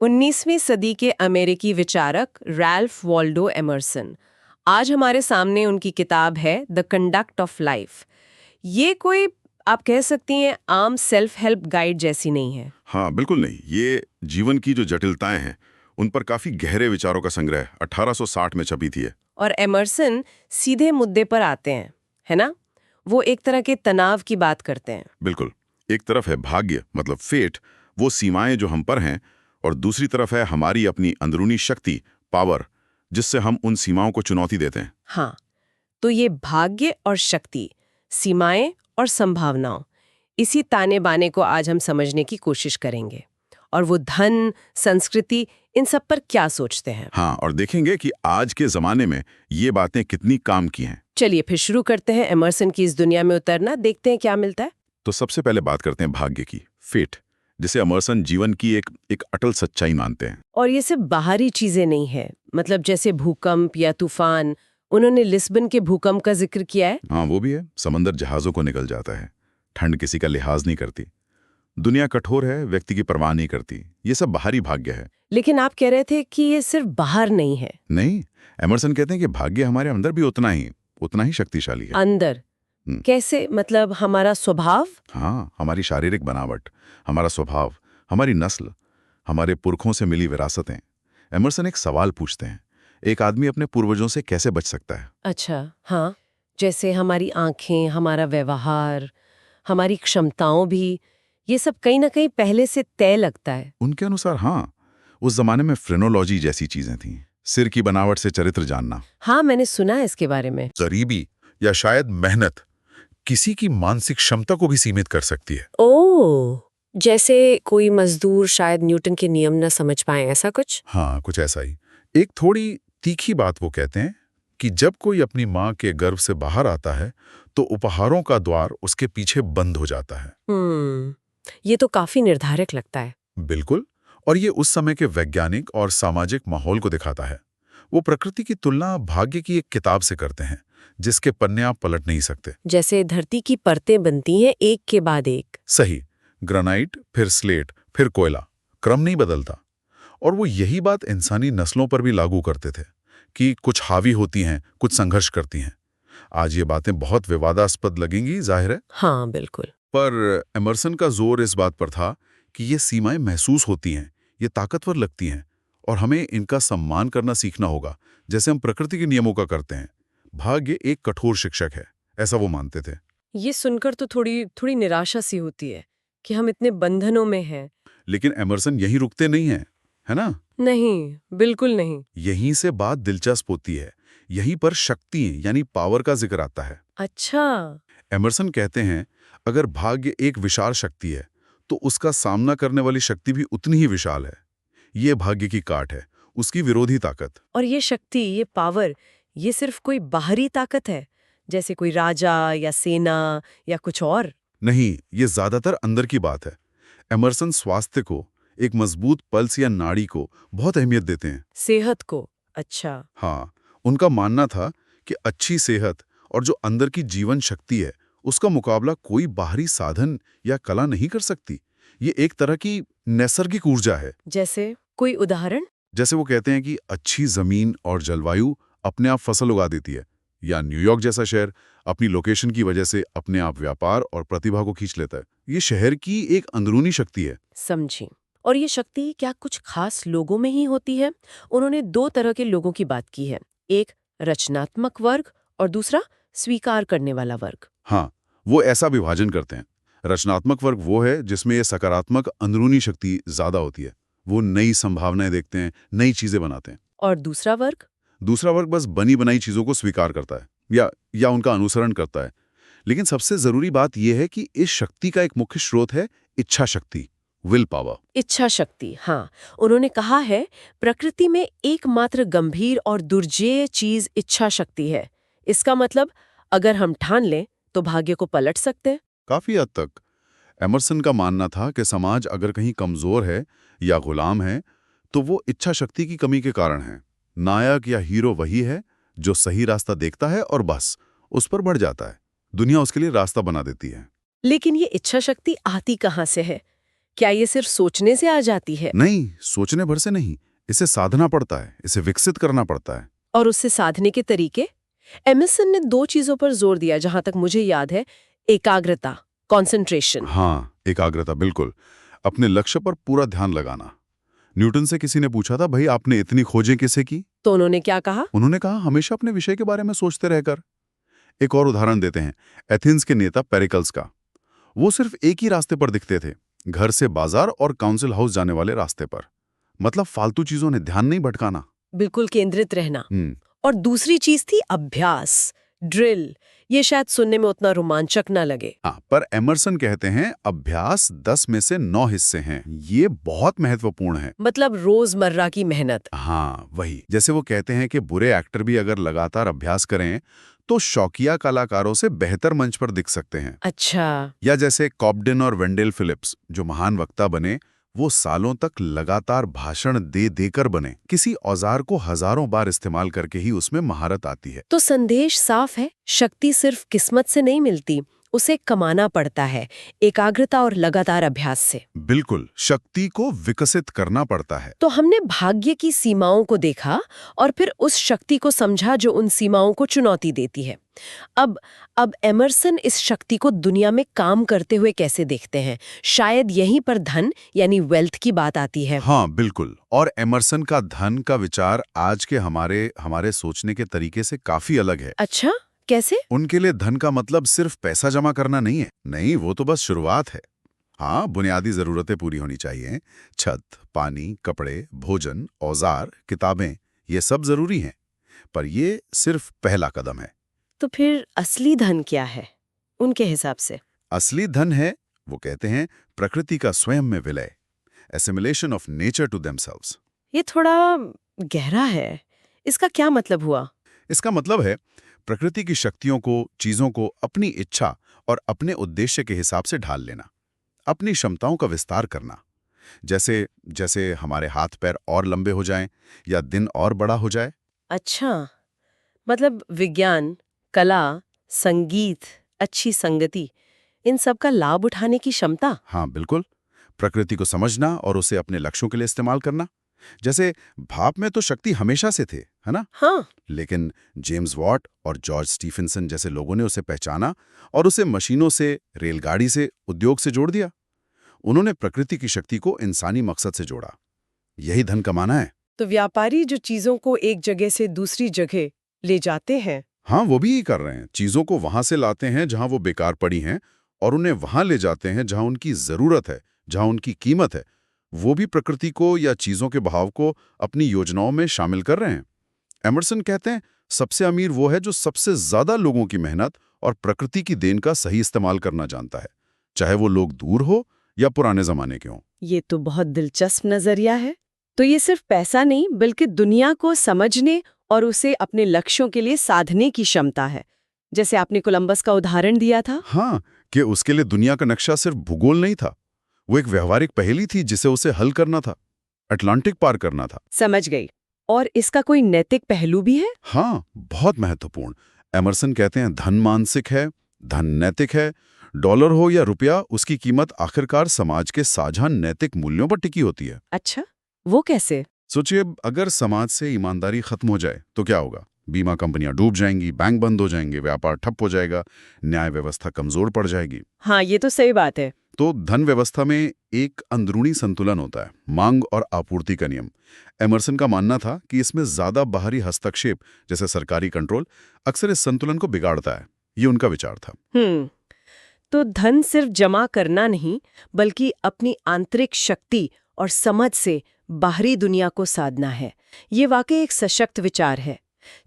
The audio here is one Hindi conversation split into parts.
19वीं सदी के अमेरिकी विचारक रैल्फ वॉल्डो एमर्सन। आज हमारे सामने उनकी किताब है द कंडक्ट ऑफ लाइफ। ये कोई, आप कह सकती हैं, आम सेल्फ हेल्प गाइड जैसी नहीं है। हाँ, बिल्कुल नहीं। ये जीवन की जो जटिलताएं हैं उन पर काफी गहरे विचारों का संग्रह 1860 में छपी थी। और एमर्सन सीधे मुद्दे पर आते हैं, है ना? वो एक तरह के तनाव की बात करते हैं। बिल्कुल। एक तरफ है भाग्य मतलब फेट, वो सीमाएं जो हम पर हैं, और दूसरी तरफ है हमारी अपनी अंदरूनी शक्ति, पावर, जिससे हम उन सीमाओं को चुनौती देते हैं। हाँ, तो ये भाग्य और शक्ति, सीमाएं और संभावनाओं, इसी ताने बाने को आज हम समझने की कोशिश करेंगे। और वो धन, संस्कृति, इन सब पर क्या सोचते हैं। हाँ, और देखेंगे कि आज के जमाने में ये बातें कितनी काम की हैं। चलिए फिर शुरू करते हैं एमर्सन की इस दुनिया में उतरना, देखते हैं क्या मिलता है। तो सबसे पहले बात करते हैं भाग्य की, फेट, जिसे एमर्सन जीवन की एक अटल सच्चाई मानते हैं। और ये सिर्फ बाहरी चीजें नहीं है, मतलब जैसे भूकंप या तूफान। उन्होंने लिस्बन के भूकंप का जिक्र किया है। हाँ, वो भी है। समंदर जहाजों को निकल जाता है, ठंड किसी का लिहाज नहीं करती, दुनिया कठोर है, व्यक्ति की परवाह नहीं करती। ये सब बाहरी भाग्य है। लेकिन आप कह रहे थे कि ये सिर्फ बाहर नहीं है। नहीं, एमर्सन कहते हैं कि भाग्य हमारे अंदर भी उतना ही शक्तिशाली है। अंदर कैसे? मतलब हमारा स्वभाव? हाँ, हमारी शारीरिक बनावट, हमारा स्वभाव, हमारी नस्ल, हमारे पुरखों से मिली विरासतें। एमर्सन एक सवाल पूछते हैं, एक आदमी अपने पूर्वजों से कैसे बच सकता है? अच्छा, हाँ, जैसे हमारी आंखें, हमारा व्यवहार, हमारी क्षमताओं भी, ये सब कहीं ना कहीं पहले से तय लगता है। उनके अनुसार हाँ, उस जमाने में फ्रेनोलॉजी जैसी चीजें थीं। सिर की बनावट से चरित्र जानना। हाँ, मैंने सुना है इसके बारे में। गरीबी या शायद मेहनत किसी की मानसिक क्षमता को भी सीमित कर सकती है। ओह, जैसे कोई मजदूर शायद न्यूटन के नियम न समझ पाए, ऐसा कुछ? हाँ, कुछ ऐसा ही। एक थोड़ी तीखी बात वो कहते हैं कि जब कोई अपनी माँ के गर्भ से बाहर आता है तो उपहारों का द्वार उसके पीछे बंद हो जाता है। ये तो काफी निर्धारक लगता है। बिल्कुल। और ये उस समय के वैज्ञानिक और सामाजिक माहौल को दिखाता है। वो प्रकृति की तुलना भाग्य की एक किताब से करते हैं जिसके पन्ने आप पलट नहीं सकते। जैसे धरती की परतें बनती हैं एक के बाद एक। सही। ग्रेनाइट, फिर स्लेट, फिर कोयला, क्रम नहीं बदलता। और वो यही बात इंसानी नस्लों पर भी लागू करते थे कि कुछ हावी होती हैं, कुछ संघर्ष करती हैं। आज ये बातें बहुत विवादास्पद लगेंगी, जाहिर है। हाँ, बिल्कुल। पर एमर्सन का जोर इस बात पर था कि ये सीमाएं महसूस होती हैं, ये ताकतवर लगती हैं, और हमें इनका सम्मान करना सीखना होगा, जैसे हम प्रकृति के नियमों का करते हैं। भाग्य एक कठोर शिक्षक है, ऐसा वो मानते थे। ये सुनकर तो थोड़ी थोड़ी निराशा सी होती है कि हम इतने बंधनों में हैं। लेकिन एमर्सन यहीं रुकते नहीं हैं, है ना? नहीं, बिल्कुल नहीं। यहीं से बात दिलचस्प होती है। यहीं पर शक्ति यानी पावर का जिक्र आता है। अच्छा। एमर्सन कहते हैं, अगर भाग्य एक विशाल शक्ति है तो उसका सामना करने वाली शक्ति भी उतनी ही विशाल है। ये भाग्य की काट है, उसकी विरोधी ताकत। और ये शक्ति, ये पावर, ये सिर्फ कोई बाहरी ताकत है, जैसे कोई राजा या सेना या कुछ और? नहीं, ये ज्यादातर अंदर की बात है। एमर्सन स्वास्थ्य को, एक मजबूत पल्स या नाड़ी को बहुत अहमियत देते हैं। सेहत को? अच्छा। हाँ, उनका मानना था कि अच्छी सेहत और जो अंदर की जीवन शक्ति है उसका मुकाबला कोई बाहरी साधन या कला नहीं कर सकती। ये एक तरह की नैसर्गिक ऊर्जा है। जैसे कोई उदाहरण? जैसे वो कहते हैं कि अच्छी जमीन और जलवायु अपने आप फसल उगा देती है, या न्यूयॉर्क जैसा शहर अपनी लोकेशन की वजह से अपने आप व्यापार और प्रतिभा को खींच लेता है। ये शहर की एक अंदरूनी शक्ति है। समझी। और ये शक्ति क्या कुछ खास लोगों में ही होती है? उन्होंने दो तरह के लोगों की बात की है, एक रचनात्मक वर्ग और दूसरा स्वीकार करने वाला वर्ग। हाँ, वो ऐसा विभाजन करते हैं। रचनात्मक वर्ग वो है जिसमें ये सकारात्मक अंदरूनी शक्ति ज्यादा होती है। वो नई संभावनाएं देखते हैं, नई चीजें बनाते हैं। और दूसरा वर्ग? दूसरा वर्ग बस बनी बनाई चीजों को स्वीकार करता है या उनका अनुसरण करता है। लेकिन सबसे जरूरी बात यह है कि इस शक्ति का एक मुख्य स्रोत है इच्छा शक्ति, विल पावर। इच्छा शक्ति, हाँ। उन्होंने कहा है प्रकृति में एकमात्र गंभीर और दुर्जेय चीज इच्छा शक्ति है। इसका मतलब अगर हम ठान लें तो भाग्य को पलट सकते हैं। काफी हद तक। एमर्सन का मानना था कि समाज अगर कहीं कमजोर है या गुलाम है तो वो इच्छा शक्ति की कमी के कारण है। नायक या हीरो वही है जो सही रास्ता देखता है और बस उस पर बढ़ जाता है। दुनिया उसके लिए रास्ता बना देती है। लेकिन ये इच्छा शक्ति आती कहाँ से है? क्या ये सिर्फ सोचने से आ जाती है? नहीं, सोचने भर से नहीं, इसे साधना पड़ता है, इसे विकसित करना पड़ता है। और उससे साधने के तरीके? एमर्सन ने 2 चीजों पर जोर दिया जहां तक मुझे याद है। एकाग्रता, कंसंट्रेशन। हाँ, एकाग्रता, बिल्कुल। अपने लक्ष्य पर पूरा ध्यान लगाना। न्यूटन से किसी ने पूछा था, भाई आपने इतनी खोजें किसे की? तो उन्होंने क्या कहा? उन्होंने कहा, हमेशा अपने विषय के बारे में सोचते रहकर। एक और उदाहरण देते हैं, एथेंस के नेता पेरिकल्स का। वो सिर्फ एक ही रास्ते पर दिखते थे, घर से बाजार और काउंसिल हाउस जाने वाले रास्ते पर। मतलब फालतू चीजों ने ध्यान नहीं भटकाना। बिल्कुल केंद्रित रहना। हम्म। और दूसरी चीज थी अभ्यास, ड्रिल। ये शायद सुनने में उतना रोमांचक ना लगे। हाँ, पर एमर्सन कहते हैं अभ्यास 10 में से 9 हिस्से हैं। ये बहुत महत्वपूर्ण है। मतलब रोजमर्रा की मेहनत। हाँ, वही। जैसे वो कहते हैं कि बुरे एक्टर भी अगर लगातार अभ्यास करें तो शौकिया कलाकारों से बेहतर मंच पर दिख सकते हैं। अच्छा। या जैसे कॉब्डेन और वेंडेल फिलिप्स, जो महान वक्ता बने, वो सालों तक लगातार भाषण दे देकर बने। किसी औजार को हजारों बार इस्तेमाल करके ही उसमें महारत आती है। तो संदेश साफ है, शक्ति सिर्फ किस्मत से नहीं मिलती, उसे कमाना पड़ता है, एकाग्रता और लगातार अभ्यास से। बिल्कुल, शक्ति को विकसित करना पड़ता है। तो हमने भाग्य की सीमाओं को देखा और फिर उस शक्ति को समझा जो उन सीमाओं को चुनौती देती है। अब एमर्सन इस शक्ति को दुनिया में काम करते हुए कैसे देखते हैं? शायद यहीं पर धन यानी वेल्थ की बात आती है। हाँ, बिल्कुल। और एमर्सन का धन का विचार आज के हमारे सोचने के तरीके से काफी अलग है। अच्छा, कैसे? उनके लिए धन का मतलब सिर्फ पैसा जमा करना नहीं है। नहीं, वो तो बस शुरुआत है। हाँ, बुनियादी जरूरतें पूरी होनी चाहिए। छत, पानी, कपड़े, भोजन, औजार, किताबें, ये सब जरूरी हैं। पर ये सिर्फ पहला कदम है। तो फिर असली धन क्या है उनके हिसाब से? असली धन है, वो कहते हैं, प्रकृति का स्वयं में विलय, assimilation of nature to themselves. ये थोड़ा गहरा है। इसका क्या मतलब हुआ? इसका मतलब है प्रकृति की शक्तियों को, चीजों को अपनी इच्छा और अपने उद्देश्य के हिसाब से ढाल लेना, अपनी क्षमताओं का विस्तार करना। जैसे जैसे हमारे हाथ पैर और लंबे हो जाएं या दिन और बड़ा हो जाए। अच्छा, मतलब विज्ञान, कला, संगीत, अच्छी संगति, इन सब का लाभ उठाने की क्षमता। हाँ, बिल्कुल। प्रकृति को समझना और उसे अपने लक्ष्यों के लिए इस्तेमाल करना। जैसे भाप में तो शक्ति हमेशा से थे, है ना? हाँ। लेकिन जेम्स वॉट और जॉर्ज स्टीफेंसन जैसे लोगों ने उसे पहचाना और उसे मशीनों से, रेलगाड़ी से, उद्योग से जोड़ दिया। उन्होंने प्रकृति की शक्ति को इंसानी मकसद से जोड़ा। यही धन कमाना है। तो व्यापारी जो चीजों को एक जगह से दूसरी जगह ले जाते हैं। हाँ, वो भी यही कर रहे हैं। चीजों को वहां से लाते हैं जहां वो बेकार पड़ी हैं और उन्हें वहां ले जाते हैं जहां उनकी जरूरत है, जहां उनकी कीमत है। वो भी प्रकृति को या चीजों के भाव को अपनी योजनाओं में शामिल कर रहे हैं। एमर्सन कहते हैं, सबसे अमीर वो है जो सबसे ज्यादा लोगों की मेहनत और प्रकृति की देन का सही इस्तेमाल करना जानता है, चाहे वो लोग दूर हो या पुराने जमाने के हों। ये तो बहुत दिलचस्प नजरिया है। तो ये सिर्फ पैसा नहीं, बल्कि दुनिया को समझने और उसे अपने लक्ष्यों के लिए साधने की क्षमता है। जैसे आपने कोलंबस का उदाहरण दिया था। हाँ, कि उसके लिए दुनिया का नक्शा सिर्फ भूगोल नहीं था, वो एक व्यवहारिक पहेली थी जिसे उसे हल करना था, अटलांटिक पार करना था। समझ गई। और इसका कोई नैतिक पहलू भी है? हाँ, बहुत महत्वपूर्ण। एमर्सन कहते हैं, धन मानसिक है, धन नैतिक है। डॉलर हो या रुपया, उसकी कीमत आखिरकार समाज के साझा नैतिक मूल्यों पर टिकी होती है। अच्छा, वो कैसे? सोचिए, अगर समाज से ईमानदारी खत्म हो जाए तो क्या होगा? बीमा कंपनियां डूब जाएंगी, बैंक बंद हो जाएंगे, व्यापार ठप हो जाएगा, न्याय व्यवस्था कमजोर पड़ जाएगी। हाँ, ये तो सही बात है। तो धन व्यवस्था में एक अंदरूनी संतुलन होता है, मांग और आपूर्ति का नियम। एमर्सन का मानना था कि इसमें ज्यादा बाहरी हस्तक्षेप, जैसे सरकारी कंट्रोल, अक्सर इस संतुलन को बिगाड़ता है। ये उनका विचार था। तो धन सिर्फ जमा करना नहीं, बल्कि अपनी आंतरिक शक्ति और समझ से बाहरी दुनिया को साधना है। ये वाकई एक सशक्त विचार है।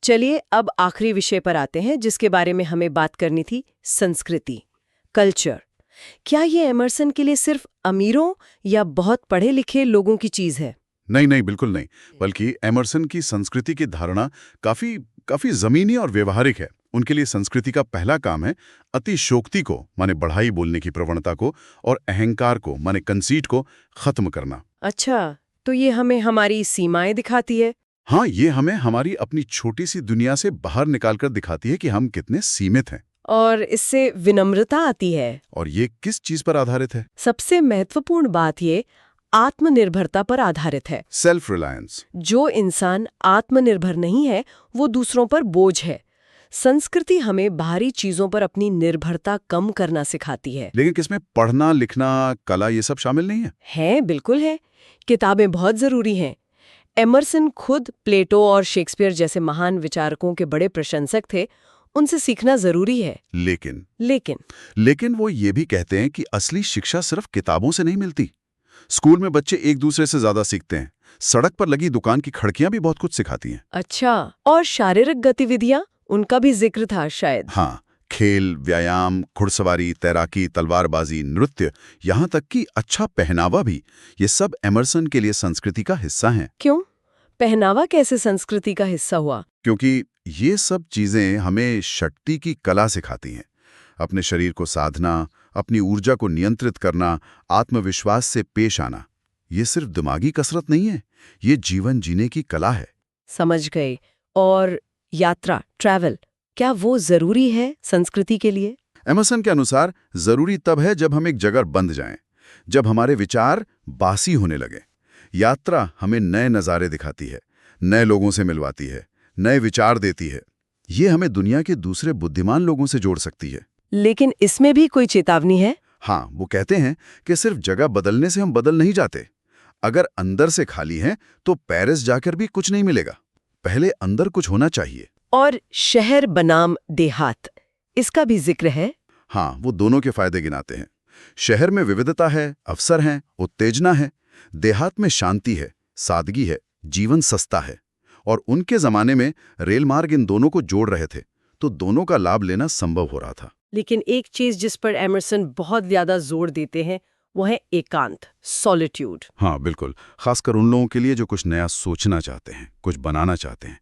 चलिए अब आखिरी विषय पर आते हैं जिसके बारे में हमें बात करनी थी, संस्कृति, कल्चर। क्या ये एमर्सन के लिए सिर्फ अमीरों या बहुत पढ़े लिखे लोगों की चीज है? नहीं, बिल्कुल नहीं। बल्कि एमर्सन की संस्कृति की धारणा काफी जमीनी और व्यवहारिक है। उनके लिए संस्कृति का पहला काम है अतिशोक्ति को, माने बढ़ाई बोलने की प्रवणता को, और अहंकार को, माने कंसीट को खत्म करना। अच्छा, तो ये हमें हमारी सीमाएं दिखाती है। हाँ, ये हमें हमारी अपनी छोटी सी दुनिया से बाहर निकालकर दिखाती है कि हम कितने सीमित हैं। और इससे विनम्रता आती है। और ये किस चीज पर आधारित है? सबसे महत्वपूर्ण बात ये आत्मनिर्भरता पर आधारित है। Self reliance. जो इंसान आत्मनिर्भर नहीं है वो दूसरों पर बोझ है। संस्कृति हमें बाहरी चीजों पर अपनी निर्भरता कम करना सिखाती है। लेकिन किसमें पढ़ना, लिखना, कला ये सब शामिल नहीं है? है, बिल्कुल है। किताबें बहुत जरूरी हैं। एमर्सन खुद प्लेटो और शेक्सपियर जैसे महान विचारकों के बड़े प्रशंसक थे। उनसे सीखना जरूरी है। लेकिन वो ये भी कहते हैं कि असली शिक्षा सिर्फ किताबों से नहीं मिलती। स्कूल में बच्चे एक दूसरे से ज्यादा सीखते हैं। सड़क पर लगी दुकान की खिड़कियां भी बहुत कुछ सिखाती हैं। अच्छा, और शारीरिक गतिविधियां, उनका भी जिक्र था शायद। हाँ, खेल, व्यायाम, घुड़सवारी, तैराकी, तलवारबाजी, नृत्य, यहाँ तक कि अच्छा पहनावा भी, ये सब एमर्सन के लिए संस्कृति का हिस्सा हैं। क्यों? पहनावा कैसे संस्कृति का हिस्सा हुआ? क्योंकि ये सब चीजें हमें शक्ति की कला सिखाती हैं। अपने शरीर को साधना, अपनी ऊर्जा को नियंत्रित करना, आत्मविश्वास से पेश आना। ये सिर्फ दिमागी कसरत नहीं है, ये जीवन जीने की कला है। समझ गई। और यात्रा, ट्रैवल, क्या वो जरूरी है संस्कृति के लिए? एमर्सन के अनुसार जरूरी तब है जब हम एक जगह बंध जाएं, जब हमारे विचार बासी होने लगे। यात्रा हमें नए नज़ारे दिखाती है, नए लोगों से मिलवाती है, नए विचार देती है। ये हमें दुनिया के दूसरे बुद्धिमान लोगों से जोड़ सकती है। लेकिन इसमें भी कोई चेतावनी है? हाँ, वो कहते हैं कि सिर्फ जगह बदलने से हम बदल नहीं जाते। अगर अंदर से खाली हैं तो पेरिस जाकर भी कुछ नहीं मिलेगा। पहले अंदर कुछ होना चाहिए। और शहर बनाम देहात, इसका भी जिक्र है? हाँ, वो दोनों के फायदे गिनाते हैं। शहर में विविधता है, अवसर हैं, उत्तेजना है। देहात में शांति है, सादगी है, जीवन सस्ता है। और उनके जमाने में रेलमार्ग इन दोनों को जोड़ रहे थे, तो दोनों का लाभ लेना संभव हो रहा था। लेकिन एक चीज जिस पर एमर्सन बहुत ज्यादा जोर देते हैं वो है एकांत, सॉलिट्यूड। हाँ, बिल्कुल। खासकर उन लोगों के लिए जो कुछ नया सोचना चाहते हैं, कुछ बनाना चाहते हैं।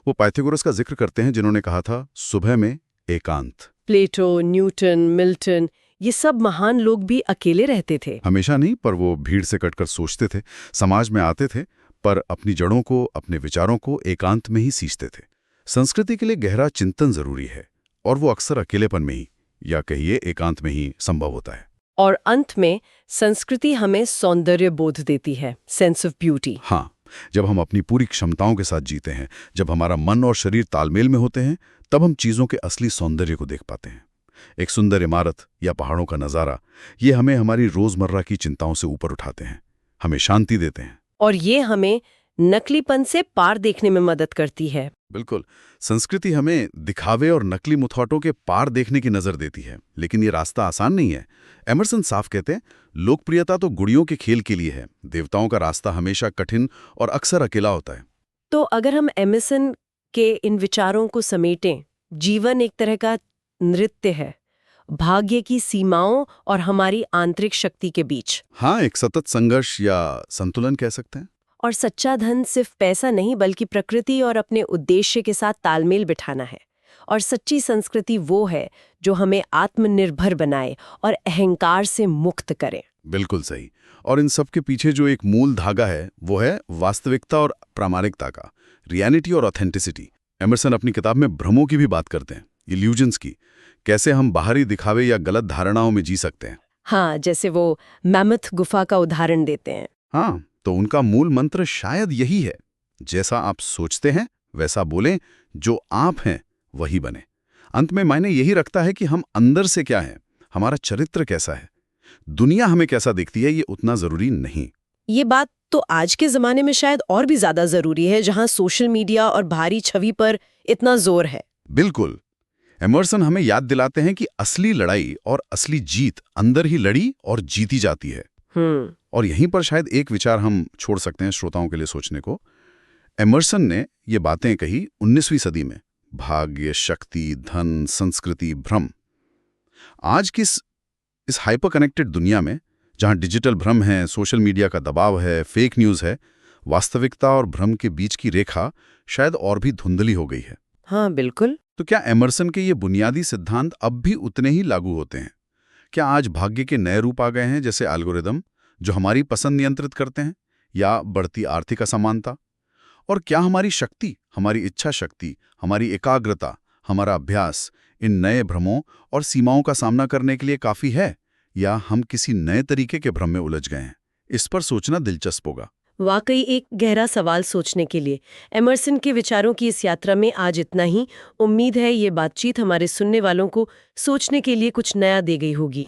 वो पाइथागोरस का जिक्र करते हैं, जिन्होंने कहा था सुबह में एकांत। प्लेटो, न्यूटन, मिल्टन, ये सब महान लोग भी अकेले रहते थे। हमेशा नहीं, पर वो भीड़ से कटकर सोचते थे, समाज में आते थे, पर अपनी जड़ों को, अपने विचारों को एकांत में ही सींचते थे। संस्कृति के लिए गहरा चिंतन जरूरी है, और वो अक्सर अकेलेपन में ही, या कहिए एकांत में ही संभव होता है। और अंत में संस्कृति हमें सौंदर्य बोध देती है, सेंस ऑफ ब्यूटी। हाँ, जब हम अपनी पूरी क्षमताओं के साथ जीते हैं, जब हमारा मन और शरीर तालमेल में होते हैं, तब हम चीजों के असली सौंदर्य को देख पाते हैं। एक सुंदर इमारत या पहाड़ों का नजारा, ये हमें हमारी रोजमर्रा की चिंताओं से ऊपर उठाते हैं, हमें शांति देते हैं। और ये हमें नकलीपन से पार देखने में मदद करती है। बिल्कुल। संस्कृति हमें दिखावे और नकली मुखौटों के पार देखने की नजर देती है, लेकिन ये रास्ता आसान नहीं है। एमर्सन साफ कहते हैं, लोकप्रियता तो गुड़ियों के खेल के लिए है, देवताओं का रास्ता हमेशा कठिन और अक्सर अकेला होता है। तो अगर हम एमर्सन के इन विचारों को समेटें, जीवन एक तरह का नृत्य है, भाग्य की सीमाओं और हमारी आंतरिक शक्ति के बीच। हाँ, एक सतत संघर्ष या संतुलन कह सकते हैं। और सच्चा धन सिर्फ पैसा नहीं, बल्कि प्रकृति और अपने उद्देश्य के साथ तालमेल बिठाना है। और सच्ची संस्कृति वो है जो हमें आत्मनिर्भर बनाए और अहंकार से मुक्त करे। बिल्कुल सही। और इन सब के पीछे जो एक मूल धागा है, वो है वास्तविकता और प्रामाणिकता का, रियलिटी और ऑथेंटिसिटी। एमर्सन अपनी किताब में भ्रमों की भी बात करते हैं, इल्यूजन्स की, कैसे हम बाहरी दिखावे या गलत धारणाओं में जी सकते हैं। हाँ, जैसे वो मैमथ गुफा का उदाहरण देते हैं। हाँ, तो उनका मूल मंत्र शायद यही है, जैसा आप सोचते हैं वैसा बोलें, जो आप हैं वही बने। अंत में मायने यही रखता है कि हम अंदर से क्या हैं, हमारा चरित्र कैसा है, दुनिया हमें कैसा दिखती है, ये उतना जरूरी नहीं। ये बात तो आज के जमाने में शायद और भी ज्यादा जरूरी है, जहां सोशल मीडिया और बाहरी छवि पर इतना जोर है। बिल्कुल। एमर्सन हमें याद दिलाते हैं कि असली लड़ाई और असली जीत अंदर ही लड़ी और जीती जाती है। और यहीं पर शायद एक विचार हम छोड़ सकते हैं श्रोताओं के लिए सोचने को। एमर्सन ने ये बातें कही 19वीं सदी में, भाग्य, शक्ति, धन, संस्कृति, भ्रम। आज की इस हाइपर कनेक्टेड दुनिया में, जहां डिजिटल भ्रम है, सोशल मीडिया का दबाव है, फेक न्यूज है, वास्तविकता और भ्रम के बीच की रेखा शायद और भी धुंधली हो गई है। हाँ, बिल्कुल। तो क्या एमर्सन के ये बुनियादी सिद्धांत अब भी उतने ही लागू होते हैं? क्या आज भाग्य के नए रूप आ गए हैं, जैसे एल्गोरिदम जो हमारी पसंद नियंत्रित करते हैं, या बढ़ती आर्थिक असमानता? और क्या हमारी शक्ति, हमारी इच्छा शक्ति, हमारी एकाग्रता, हमारा अभ्यास इन नए भ्रमों और सीमाओं का सामना करने के लिए काफी है, या हम किसी नए तरीके के भ्रम में उलझ गए हैं? इस पर सोचना दिलचस्प होगा। वाकई एक गहरा सवाल सोचने के लिए। एमर्सन के विचारों की इस यात्रा में आज इतना ही। उम्मीद है ये बातचीत हमारे सुनने वालों को सोचने के लिए कुछ नया दे गई होगी।